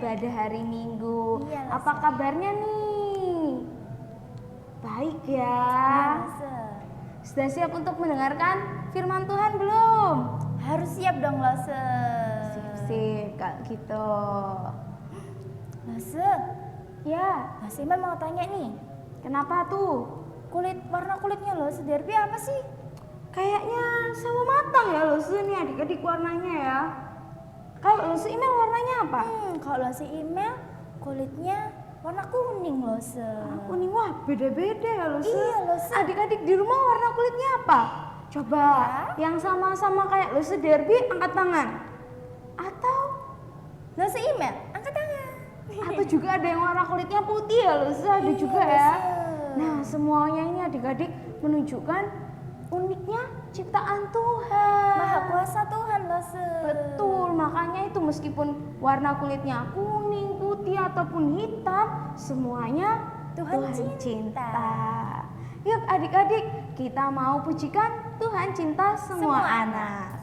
ibadah hari Minggu. Iya, Apa kabarnya nih? Baik ya. Lase. Sudah siap untuk mendengarkan firman Tuhan belum? Harus siap dong Lase. Sip, kalau gitu. Lase, Ya, Mas Iman mau tanya nih. kenapa tuh? Warna kulitnya Lase derby apa sih? Kayaknya sawo matang ya Luse nih adik-adik warnanya ya. Kalau Luse email warnanya apa? Kalau Lase email kulitnya warna kuning Lase. Kuning, wah beda-beda ya Luse. Iya, Luse. Adik-adik di rumah warna kulitnya apa? Coba yang sama-sama kayak Luse Derby angkat tangan. Atau Lase email, angkat tangan. atau juga ada yang warna kulitnya putih ya Luse, ada Iya, juga ya. Luse. Nah, semuanya ini adik-adik menunjukkan uniknya ciptaan Tuhan. Maha kuasa Tuhan Lase. Betul, makanya itu meskipun warna kulitnya kuning, putih ataupun hitam, semuanya Tuhan cinta. cinta. Yuk adik-adik, kita mau pujikan Tuhan cinta semua anak.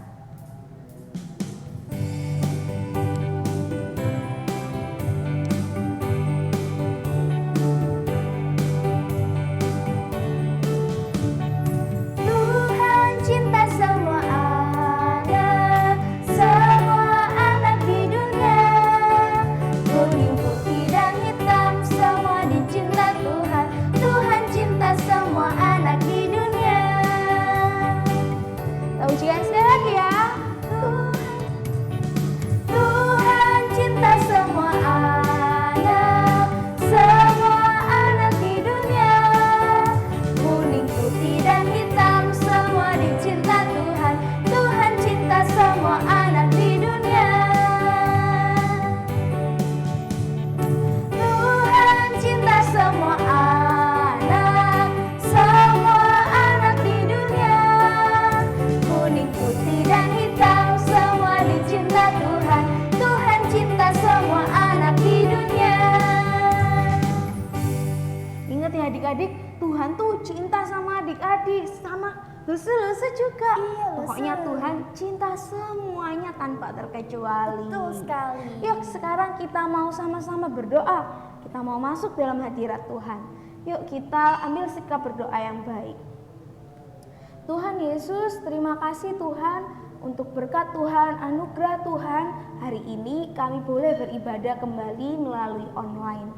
Tuhan cinta semua anak di dunia. Kuning, putih, dan hitam semua dicinta Tuhan. Tuhan cinta semua anak di dunia. Kita pujikan sekali lagi ya. Tuhan cinta semua anak di dunia. Kuning, putih, dan hitam semua dicinta Tuhan. Tuhan cinta semua anak di dunia. Tuhan cinta semua anak di dunia. Kuning, putih, dan hitam semua dicinta Tuhan. Tuhan cinta semua anak di dunia. Ingat ya adik-adik, Tuhan tuh cinta sama adik-adik, sama Luse juga. Iya, Luse. Pokoknya Tuhan cinta semuanya tanpa terkecuali. Betul sekali. Yuk sekarang kita mau sama-sama berdoa. Kita mau masuk dalam hadirat Tuhan. Yuk kita ambil sikap berdoa yang baik. Tuhan Yesus, terima kasih Tuhan untuk berkat Tuhan, anugerah Tuhan. Hari ini kami boleh beribadah kembali melalui online.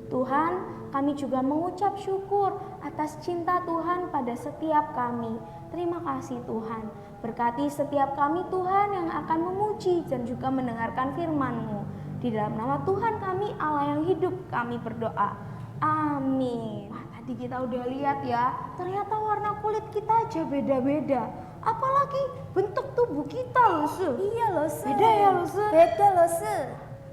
Tuhan, kami juga mengucap syukur atas cinta Tuhan pada setiap kami. Terima kasih Tuhan. Berkati setiap kami Tuhan yang akan memuji dan juga mendengarkan firman-Mu. Di dalam nama Tuhan kami, Allah yang hidup, kami berdoa. Amin. Wah, tadi kita udah lihat ya, ternyata warna kulit kita aja beda-beda. Apalagi bentuk tubuh kita, Luse. Iya Lose. Beda ya, Luse? Beda Lose.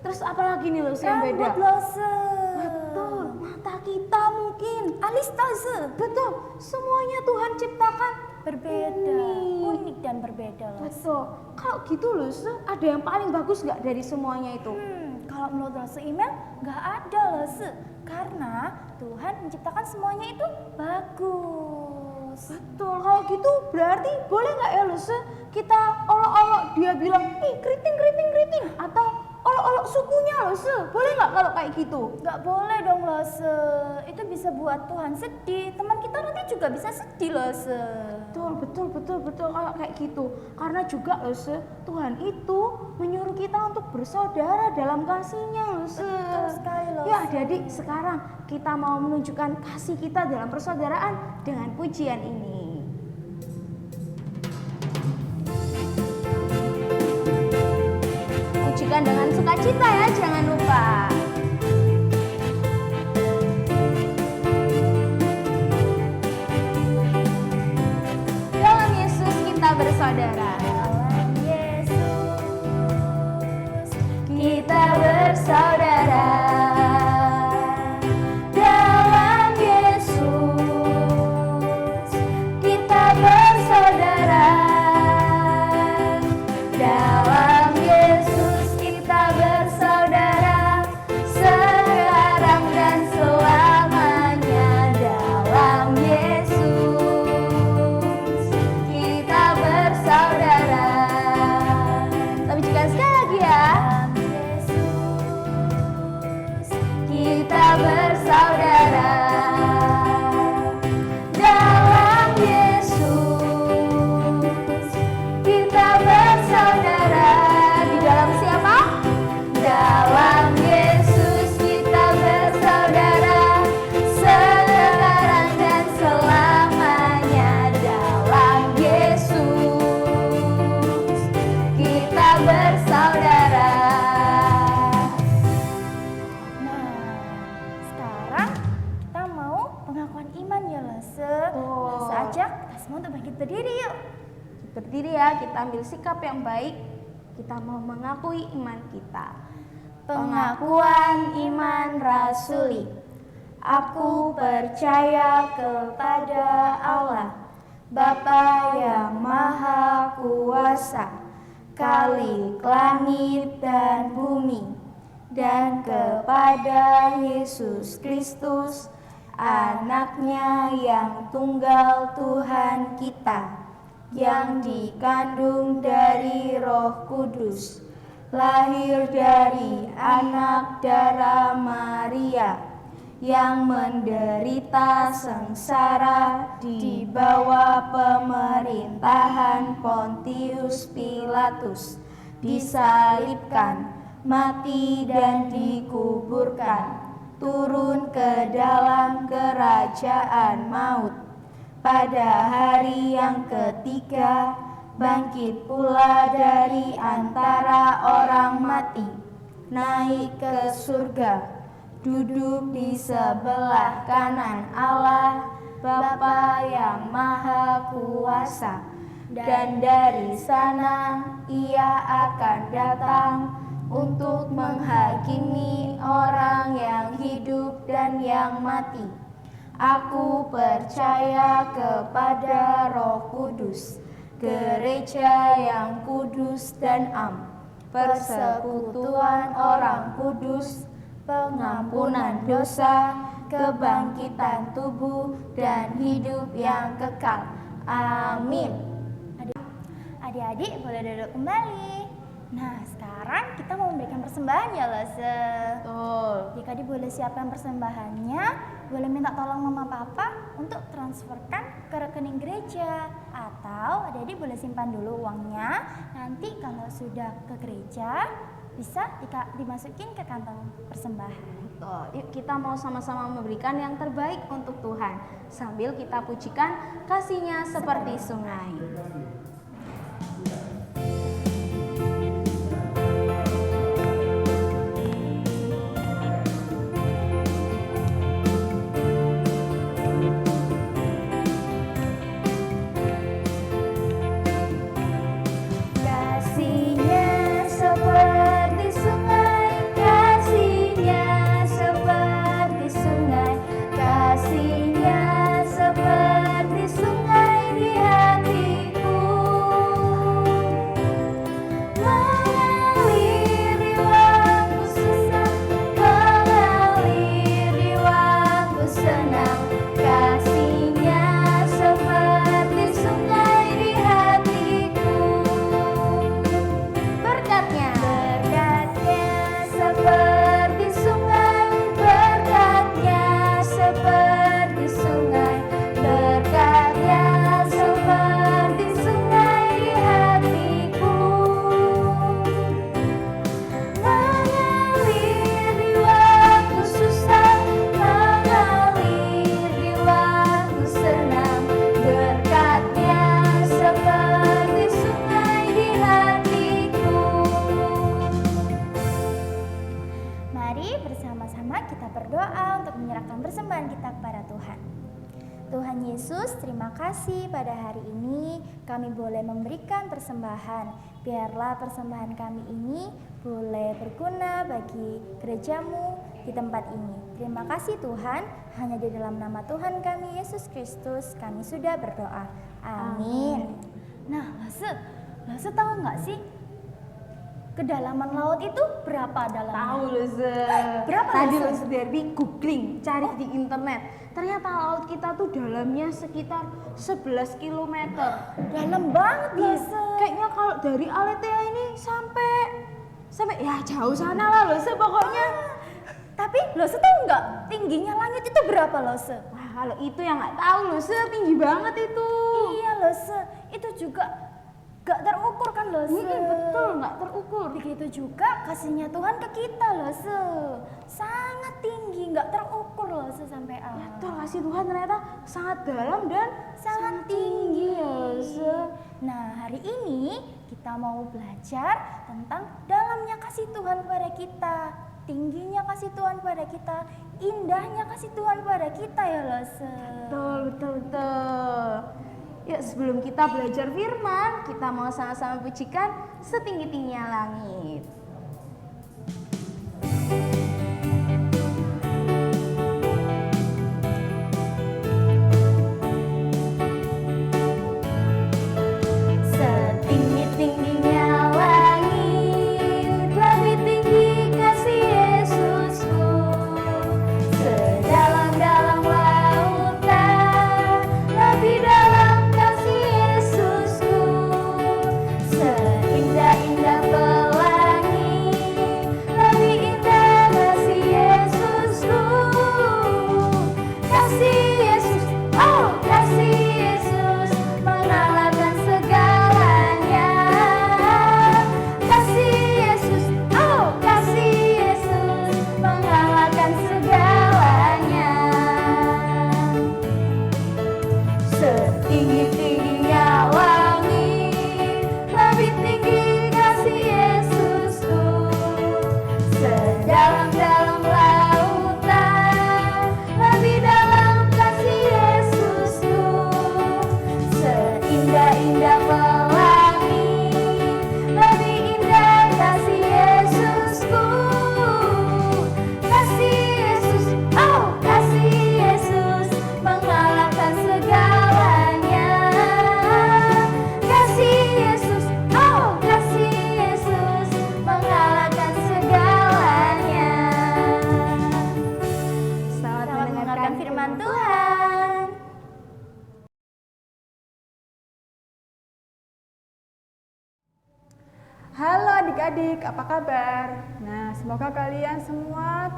Terus apalagi nih, Luse, yang beda? Rambut Lose. Betul, mata kita mungkin. Alis Lose. Betul, semuanya Tuhan ciptakan Berbeda. unik. Unik dan berbeda Lose. Betul. Kalau gitu, Luse, ada yang paling bagus nggak dari semuanya itu? Kalau menurut Lose email nggak ada Lose. Karena Tuhan menciptakan semuanya itu bagus. Betul, kalau gitu berarti boleh nggak ya Luse kita olok-olok dia bilang, ih keriting, atau olok-olok sukunya Luse, boleh nggak kalau kayak gitu? Nggak boleh dong Lose. Itu bisa buat Tuhan sedih. Teman kita nanti juga bisa sedih Lose. Betul kalau kayak gitu. Karena juga Luse, Tuhan itu menyuruh kita untuk bersaudara dalam kasih-Nya Luse. Betul sekali Lose. Ya adik-adik, sekarang kita mau menunjukkan kasih kita dalam persaudaraan dengan pujian ini. Pujikan dengan sukacita ya, jangan lupa. Dalam Yesus kita bersaudara. Dalam Yesus kita bersaudara. Dalam Yesus kita bersaudara. Dalam Yesus kita bersaudara. Sekarang dan selamanya. Dalam Yesus kita bersaudara. Berdiri ya, kita ambil sikap yang baik. Kita mau mengakui iman kita. Pengakuan iman rasuli. Aku percaya kepada Allah, Bapa yang Maha Kuasa, Khalik langit dan bumi, dan kepada Yesus Kristus, Anaknya yang tunggal Tuhan kita, yang dikandung dari Roh Kudus, lahir dari anak darah Maria, yang menderita sengsara di bawah pemerintahan Pontius Pilatus, disalibkan, mati dan dikuburkan, turun ke dalam kerajaan maut. Pada hari yang ketiga, bangkit pula dari antara orang mati, naik ke surga, duduk di sebelah kanan Allah, Bapa yang Maha Kuasa, dan dari sana Ia akan datang untuk menghakimi orang yang hidup dan yang mati. Aku percaya kepada Roh Kudus, gereja yang kudus dan am, persekutuan orang kudus, pengampunan dosa, kebangkitan tubuh, dan hidup yang kekal. Amin. Adik-adik boleh duduk kembali. Nah, sekarang kita mau memberikan persembahan ya, Lose. Betul. Jika adik boleh siapkan persembahannya, boleh minta tolong mama papa untuk transferkan ke rekening gereja. Atau adik-adik boleh simpan dulu uangnya. Nanti kalau sudah ke gereja, bisa dimasukin ke kantong persembahan. Betul. Yuk kita mau sama-sama memberikan yang terbaik untuk Tuhan, sambil kita pujikan kasih-Nya seperti sungai. Tuhan Yesus, terima kasih pada hari ini kami boleh memberikan persembahan. Biarlah persembahan kami ini boleh berguna bagi gerejamu di tempat ini. Terima kasih Tuhan, hanya di dalam nama Tuhan kami Yesus Kristus kami sudah berdoa. Amin. Nah, Lase tahu nggak sih kedalaman laut itu berapa dalamnya? Tahu Lase. Berapa Tadi Lase? Lase dari googling, cari di internet. Ternyata laut kita tuh dalamnya sekitar 11 km. Dalam banget Lase. Kayaknya kalau dari Aletea ini sampai ya jauh sana lah Lase pokoknya. Tapi Lase tahu nggak tingginya langit itu berapa Lase? Wah, kalau itu yang nggak tahu Lase, tinggi banget itu. Iya Lase, itu juga gak terukur kan Lase? Betul, nggak terukur. Begitu juga kasihnya Tuhan ke kita Lase, sangat tinggi, gak terukur Lase sampai Allah. Betul, kasih Tuhan ternyata sangat dalam dan sangat tinggi ya Lase. Nah, hari ini kita mau belajar tentang dalamnya kasih Tuhan pada kita, tingginya kasih Tuhan pada kita, indahnya kasih Tuhan pada kita ya Lase. Betul. Yuk sebelum kita belajar firman, kita mau sama-sama pujikan setinggi-tingginya langit. Setinggi-tingginya langit, lebih tinggi kasih Yesusku. Sedalam-dalam lautan, lebih dalam kasih Yesusku. Seindah-indah pelangi, lebih indah kasih Yesusku. Kasih Yesus, oh kasih Yesus, mengalahkan segalanya. Kasih Yesus, oh kasih Yesus, mengalahkan segalanya. Setinggi-tingginya langit, lebih tinggi kasih Yesusku. Sedalam-dalam lautan, lebih dalam kasih Yesusku. Seindah-indah pelangi, lebih indah kasih Yesusku. Kasih Yesus, oh kasih Yesus, mengalahkan segalanya. Kasih Yesus, oh kasih Yesus, mengalahkan segalanya. Selamat Mendengarkan firman Tuhan. Halo adik-adik, apa kabar? Nah, semoga kalian semua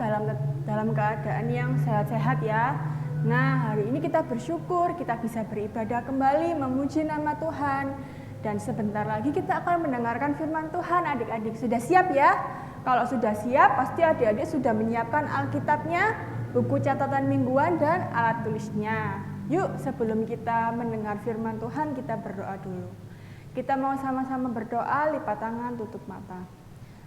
dalam keadaan yang sehat-sehat ya. Nah, hari ini kita bersyukur kita bisa beribadah kembali memuji nama Tuhan. Dan sebentar lagi kita akan mendengarkan firman Tuhan adik-adik. Sudah siap ya? Kalau sudah siap, pasti adik-adik sudah menyiapkan Alkitabnya, buku catatan mingguan, dan alat tulisnya. Yuk, sebelum kita mendengar firman Tuhan, kita berdoa dulu. Kita mau sama-sama berdoa, lipat tangan, tutup mata.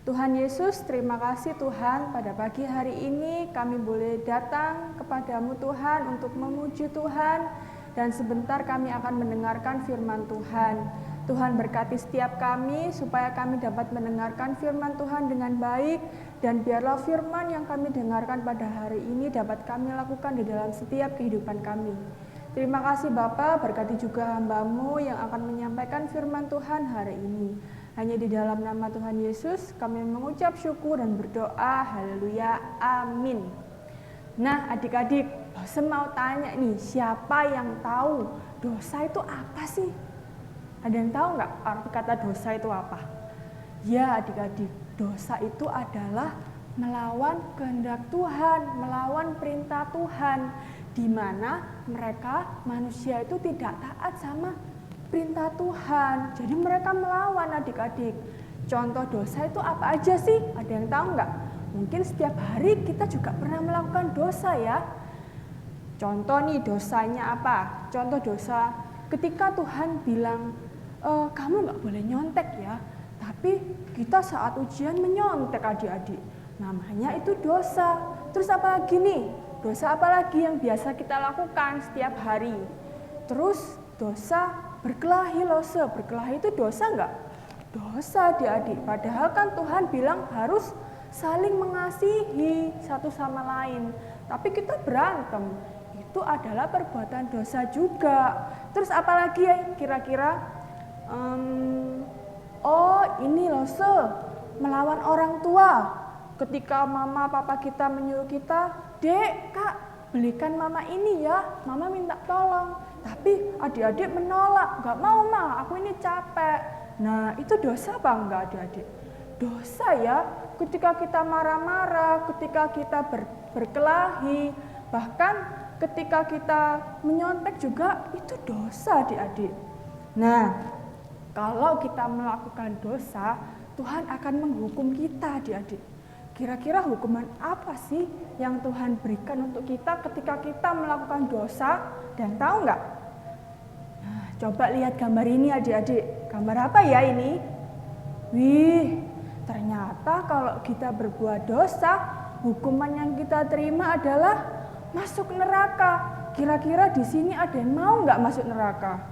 Tuhan Yesus, terima kasih Tuhan, pada pagi hari ini kami boleh datang kepadamu Tuhan untuk memuji Tuhan, dan sebentar kami akan mendengarkan firman Tuhan. Tuhan berkati setiap kami supaya kami dapat mendengarkan firman Tuhan dengan baik, dan biarlah firman yang kami dengarkan pada hari ini dapat kami lakukan di dalam setiap kehidupan kami. Terima kasih Bapa, berkati juga hamba-Mu yang akan menyampaikan firman Tuhan hari ini. Hanya di dalam nama Tuhan Yesus kami mengucap syukur dan berdoa, haleluya, amin. Nah adik-adik, saya mau tanya nih, siapa yang tahu dosa itu apa sih? Ada yang tahu nggak arti kata dosa itu apa? Ya adik-adik, dosa itu adalah melawan kehendak Tuhan, melawan perintah Tuhan, di mana mereka manusia itu tidak taat sama perintah Tuhan. Jadi mereka melawan adik-adik. Contoh dosa itu apa aja sih? Ada yang tahu nggak? Mungkin setiap hari kita juga pernah melakukan dosa ya. Contoh nih dosanya apa? Contoh dosa ketika Tuhan bilang, kamu nggak boleh nyontek ya. Tapi kita saat ujian menyontek adik-adik. Namanya itu dosa. Terus apa lagi nih? Dosa apa lagi yang biasa kita lakukan setiap hari? Terus dosa berkelahi lose. Berkelahi itu dosa enggak? Dosa adik-adik. Padahal kan Tuhan bilang harus saling mengasihi satu sama lain. Tapi kita berantem. Itu adalah perbuatan dosa juga. Terus apa lagi ya kira-kira? Ini lose. Melawan orang tua. Ketika mama papa kita menyuruh kita, Dek, Kak, belikan mama ini ya, mama minta tolong. Tapi adik-adik menolak, gak mau Ma, aku ini capek. Nah itu dosa apa enggak adik-adik? Dosa ya, ketika kita marah-marah, ketika kita berkelahi, bahkan ketika kita menyontek juga itu dosa adik-adik. Nah kalau kita melakukan dosa, Tuhan akan menghukum kita adik-adik. Kira-kira hukuman apa sih yang Tuhan berikan untuk kita ketika kita melakukan dosa? Dan tahu nggak? Nah, coba lihat gambar ini adik-adik. Gambar apa ya ini? Wih, ternyata kalau kita berbuat dosa, hukuman yang kita terima adalah masuk neraka. Kira-kira di sini ada yang mau nggak masuk neraka?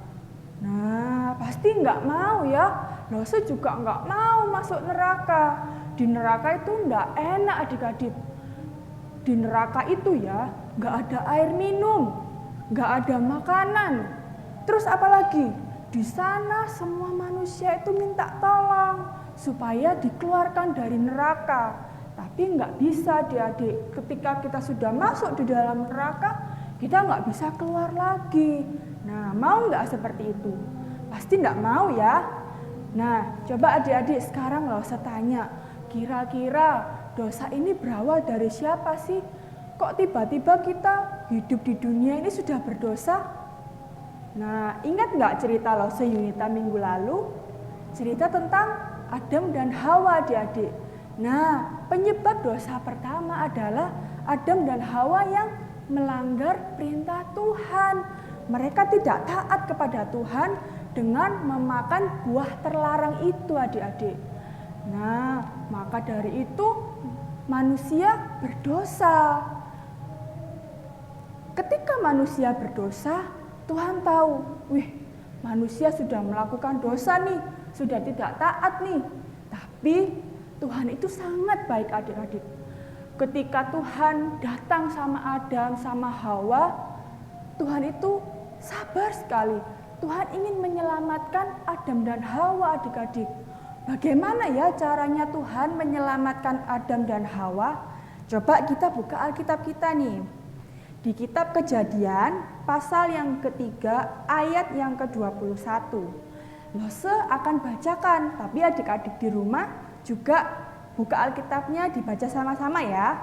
Nah, pasti nggak mau ya. Lose juga nggak mau masuk neraka. Di neraka itu nggak enak adik-adik. Di neraka itu ya nggak ada air minum, nggak ada makanan. Terus apalagi? Di sana semua manusia itu minta tolong supaya dikeluarkan dari neraka. Tapi nggak bisa adik-adik. Ketika kita sudah masuk di dalam neraka, kita nggak bisa keluar lagi. Nah, mau nggak seperti itu? Pasti nggak mau ya. Nah, coba adik-adik sekarang nggak usah tanya, kira-kira dosa ini berawal dari siapa sih? Kok tiba-tiba kita hidup di dunia ini sudah berdosa? Nah, ingat nggak cerita Lause Yunita minggu lalu? Cerita tentang Adam dan Hawa adik-adik. Nah, penyebab dosa pertama adalah Adam dan Hawa yang melanggar perintah Tuhan. Mereka tidak taat kepada Tuhan dengan memakan buah terlarang itu adik-adik. Nah, maka dari itu manusia berdosa. Ketika manusia berdosa, Tuhan tahu, manusia sudah melakukan dosa nih, sudah tidak taat nih. Tapi Tuhan itu sangat baik adik-adik. Ketika Tuhan datang sama Adam, sama Hawa, Tuhan itu sabar sekali. Tuhan ingin menyelamatkan Adam dan Hawa adik-adik. Bagaimana ya caranya Tuhan menyelamatkan Adam dan Hawa? Coba kita buka Alkitab kita nih. Di kitab Kejadian, pasal yang ketiga, ayat yang ke-21. Lose akan bacakan, tapi adik-adik di rumah juga buka Alkitabnya, dibaca sama-sama ya.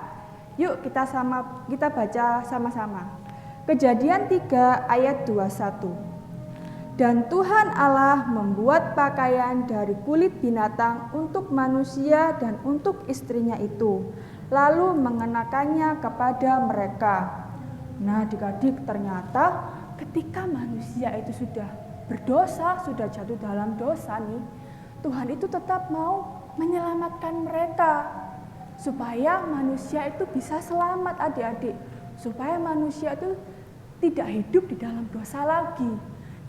Yuk kita baca sama-sama. Kejadian 3 ayat 21. Dan Tuhan Allah membuat pakaian dari kulit binatang untuk manusia dan untuk istrinya itu, lalu mengenakannya kepada mereka. Nah, adik-adik, ternyata ketika manusia itu sudah berdosa, sudah jatuh dalam dosa nih, Tuhan itu tetap mau menyelamatkan mereka supaya manusia itu bisa selamat adik-adik, supaya manusia itu tidak hidup di dalam dosa lagi,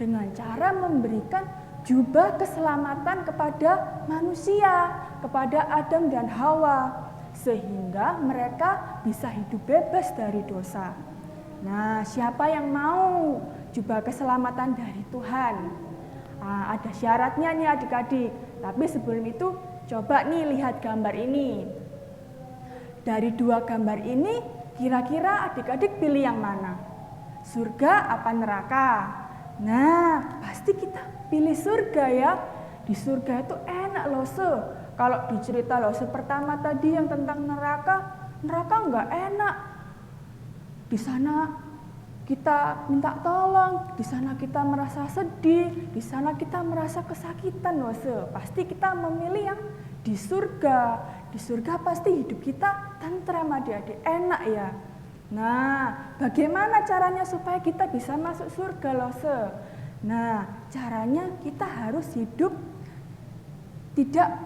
dengan cara memberikan jubah keselamatan kepada manusia, kepada Adam dan Hawa, sehingga mereka bisa hidup bebas dari dosa. Nah, siapa yang mau jubah keselamatan dari Tuhan? Ada syaratnya nih adik-adik, tapi sebelum itu coba nih lihat gambar ini. Dari dua gambar ini, kira-kira adik-adik pilih yang mana? Surga apa neraka? Nah, pasti kita pilih surga ya. Di surga itu enak loh. Kalau di cerita Lause pertama tadi yang tentang neraka nggak enak. Di sana kita minta tolong, di sana kita merasa sedih, di sana kita merasa kesakitan loh. Pasti kita memilih yang di surga. Di surga pasti hidup kita tentram adik-adik, enak ya. Nah, bagaimana caranya supaya kita bisa masuk surga loh? Nah, caranya kita harus hidup tidak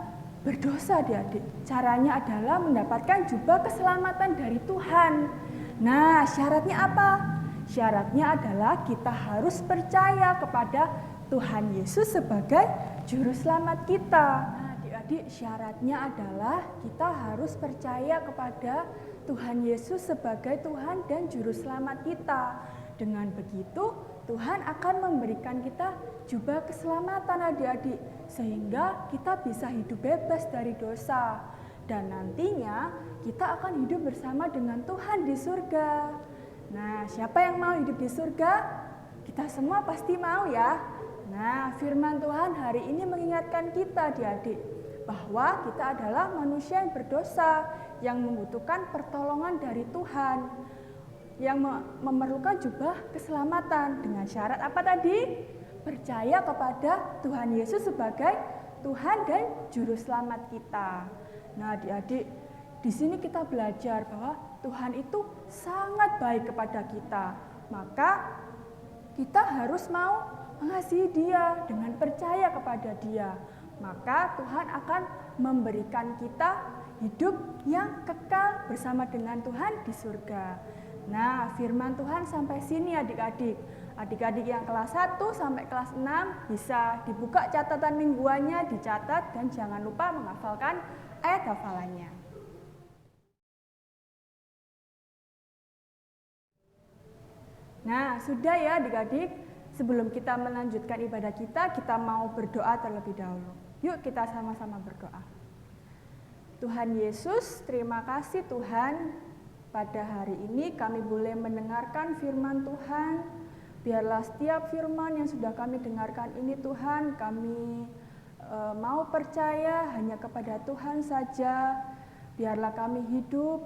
berdosa adik-adik. Caranya adalah mendapatkan jubah keselamatan dari Tuhan. Nah, syaratnya apa? Syaratnya adalah kita harus percaya kepada Tuhan Yesus sebagai juru selamat kita. Nah, adik-adik, syaratnya adalah kita harus percaya kepada Tuhan Yesus sebagai Tuhan dan juru selamat kita. Dengan begitu, Tuhan akan memberikan kita jubah keselamatan adik-adik, sehingga kita bisa hidup bebas dari dosa. Dan nantinya kita akan hidup bersama dengan Tuhan di surga. Nah, siapa yang mau hidup di surga? Kita semua pasti mau ya. Nah, firman Tuhan hari ini mengingatkan kita adik-adik, bahwa kita adalah manusia yang berdosa, yang membutuhkan pertolongan dari Tuhan, yang memerlukan jubah keselamatan. Dengan syarat apa tadi? Percaya kepada Tuhan Yesus sebagai Tuhan dan Juru Selamat kita. Nah, adik-adik, di sini kita belajar bahwa Tuhan itu sangat baik kepada kita. Maka kita harus mau mengasihi Dia dengan percaya kepada Dia. Maka Tuhan akan memberikan kita hidup yang kekal bersama dengan Tuhan di surga. Nah, firman Tuhan sampai sini adik-adik. Adik-adik yang kelas 1 sampai kelas 6 bisa dibuka catatan mingguannya, dicatat, dan jangan lupa menghafalkan ayat hafalannya. Nah, sudah ya adik-adik, sebelum kita melanjutkan ibadah kita mau berdoa terlebih dahulu. Yuk kita sama-sama berdoa. Tuhan Yesus, terima kasih Tuhan, pada hari ini kami boleh mendengarkan firman Tuhan. Biarlah setiap firman yang sudah kami dengarkan ini Tuhan, kami mau percaya hanya kepada Tuhan saja. Biarlah kami hidup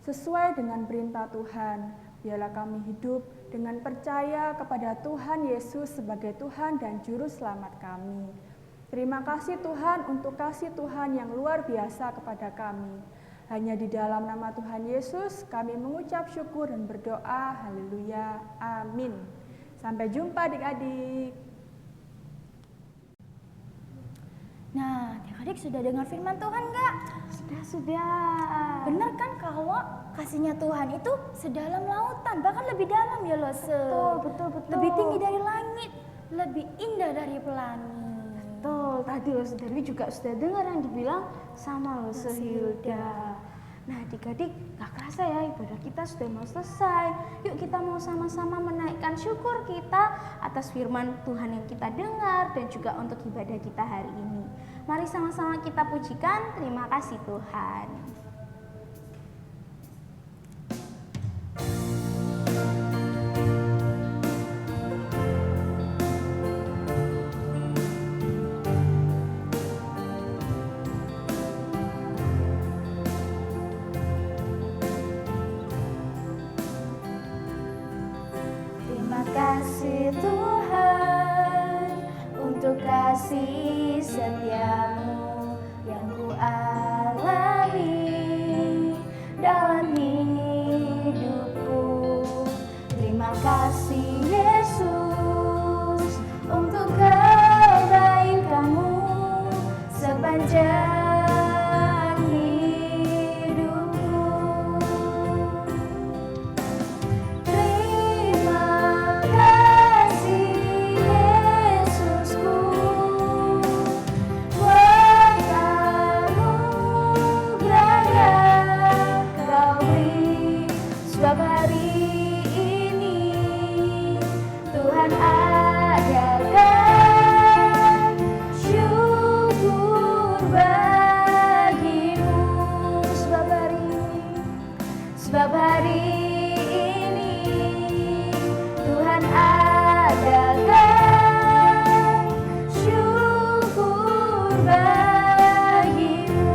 sesuai dengan perintah Tuhan. Biarlah kami hidup dengan percaya kepada Tuhan Yesus sebagai Tuhan dan Juru Selamat kami. Terima kasih Tuhan untuk kasih Tuhan yang luar biasa kepada kami. Hanya di dalam nama Tuhan Yesus kami mengucap syukur dan berdoa. Haleluya. Amin. Sampai jumpa adik-adik. Nah, adik-adik sudah dengar firman Tuhan nggak? Sudah. Benar kan kalau kasihnya Tuhan itu sedalam lautan, bahkan lebih dalam ya loh. Betul. Lebih tinggi dari langit, lebih indah dari pelangi. Betul, tadi loh Saudari juga sudah dengar yang dibilang sama loh Sehilda. Nah adik-adik gak kerasa ya ibadah kita sudah mau selesai. Yuk kita mau sama-sama menaikkan syukur kita atas firman Tuhan yang kita dengar dan juga untuk ibadah kita hari ini. Mari sama-sama kita pujikan, terima kasih Tuhan. Kasih Tuhan untuk kasih setiamu yang ku alami dalam hidupku. Terima kasih Yesus untuk kebaikanmu sepanjang hidupku. Sebab hari ini Tuhan adakan syukur bagimu. Sebab hari ini Tuhan adakan syukur bagimu.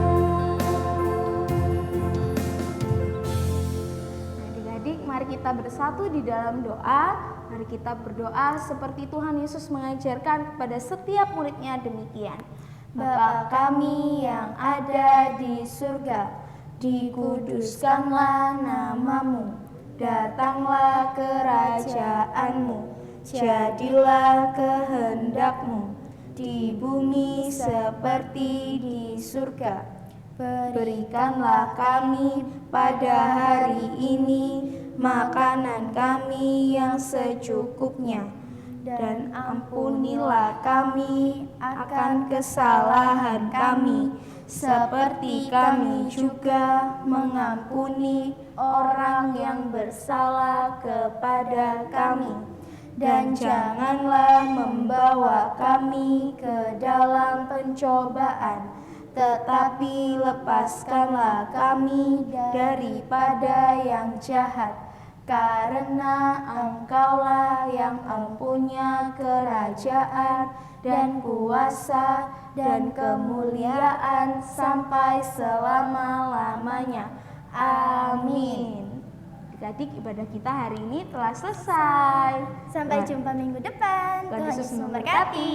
Mari kita bersatu di dalam doa. Mari kita berdoa seperti Tuhan Yesus mengajarkan kepada setiap muridnya demikian. Bapa kami yang ada di surga, dikuduskanlah namamu, datanglah kerajaanmu, jadilah kehendakmu di bumi seperti di surga. Berikanlah kami pada hari ini makanan kami yang secukupnya, dan ampunilah kami akan kesalahan kami, seperti kami juga mengampuni orang yang bersalah kepada kami. Dan janganlah membawa kami ke dalam pencobaan, tetapi lepaskanlah kami daripada yang jahat. Karena Engkaulah yang mempunyai kerajaan dan kuasa dan kemuliaan sampai selama-lamanya. Amin. Adik-adik, ibadah kita hari ini telah selesai. Sampai jumpa minggu depan. Tuhan Yesus memberkati.